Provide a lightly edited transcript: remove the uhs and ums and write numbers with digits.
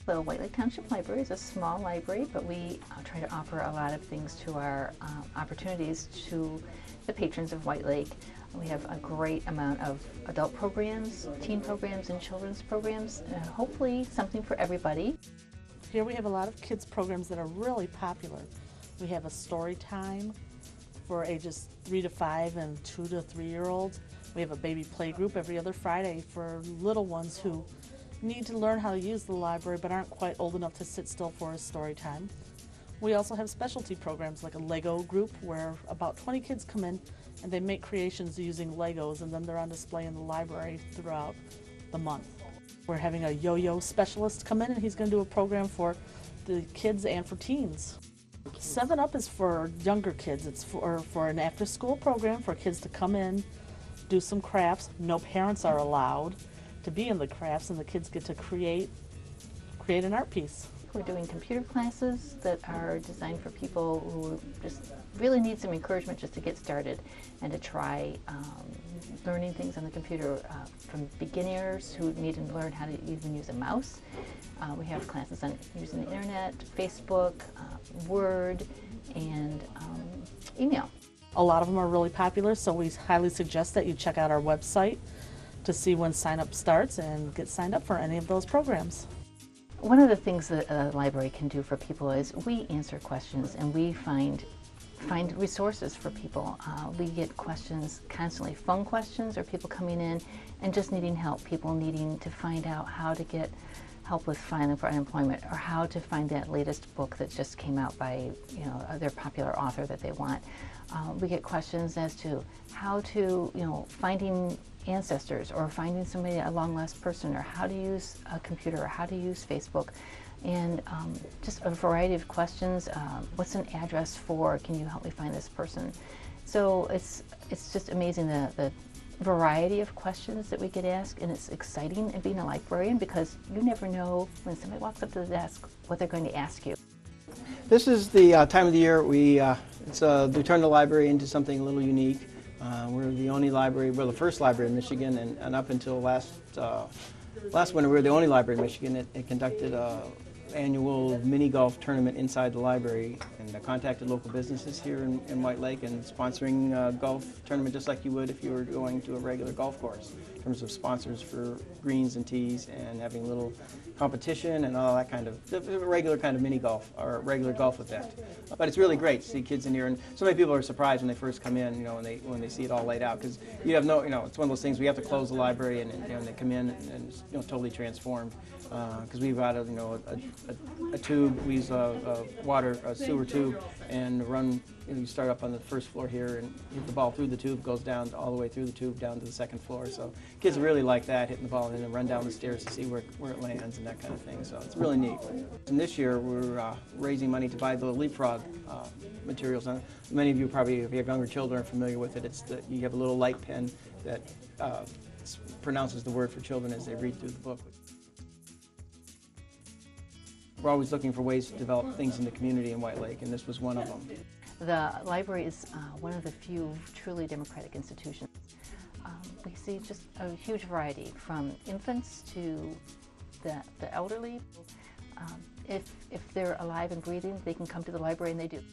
The White Lake Township Library is a small library, but we try to offer a lot of things to our opportunities to the patrons of White Lake. We have a great amount of adult programs, teen programs, and children's programs, and hopefully something for everybody. Here we have a lot of kids programs that are really popular. We have a story time for ages 3 to 5 and 2 to 3-year-olds. We have a baby play group every other Friday for little ones who need to learn how to use the library but aren't quite old enough to sit still for a story time. We also have specialty programs like a Lego group where about 20 kids come in and they make creations using Legos, and then they're on display in the library throughout the month. We're having a yo-yo specialist come in, and he's going to do a program for the kids and for teens. 7-Up is for younger kids. It's for an after-school program for kids to come in, do some crafts. No parents are allowed to be in the crafts, and the kids get to create an art piece. We're doing computer classes that are designed for people who just really need some encouragement just to get started and to try learning things on the computer, from beginners who need to learn how to even use a mouse. We have classes on using the internet, Facebook, Word, and email. A lot of them are really popular, so we highly suggest that you check out our website to see when sign-up starts and get signed up for any of those programs. One of the things that a library can do for people is we answer questions, and we find resources for people. We get questions constantly, phone questions, or people coming in and just needing help, people needing to find out how to get help with filing for unemployment, or how to find that latest book that just came out by their popular author that they want. We get questions as to how to, finding ancestors, or finding somebody, a long lost person, or how to use a computer, or how to use Facebook, and just a variety of questions. What's an address for? Can you help me find this person? So it's just amazing the variety of questions that we get asked, and it's exciting in being a librarian because you never know when somebody walks up to the desk what they're going to ask you. This is the time of the year we turn the library into something a little unique. We're the only library, we're the first library in Michigan, and up until last winter we were the only library in Michigan that conducted an annual mini golf tournament inside the library, and contacted local businesses here in White Lake and sponsoring a golf tournament just like you would if you were going to a regular golf course, in terms of sponsors for greens and tees and having a little competition and all that kind of regular kind of mini golf or regular golf event. But it's really great to see kids in here, and so many people are surprised when they first come in, when they see it all laid out, because you have no, it's one of those things we have to close the library and they come in and it's totally transformed, because we've got a tube, we use a sewer tube, and run. You start up on the first floor here and hit the ball through the tube, goes down all the way through the tube down to the second floor. So kids really like that, hitting the ball and then run down the stairs to see where it lands and that kind of thing. So it's really neat. And this year we're raising money to buy the leapfrog materials. Now, many of you probably, if you have younger children, are familiar with it. You have a little light pen that pronounces the word for children as they read through the book. We're always looking for ways to develop things in the community in White Lake, and this was one of them. The library is one of the few truly democratic institutions. We see just a huge variety, from infants to the elderly. If they're alive and breathing, they can come to the library, and they do.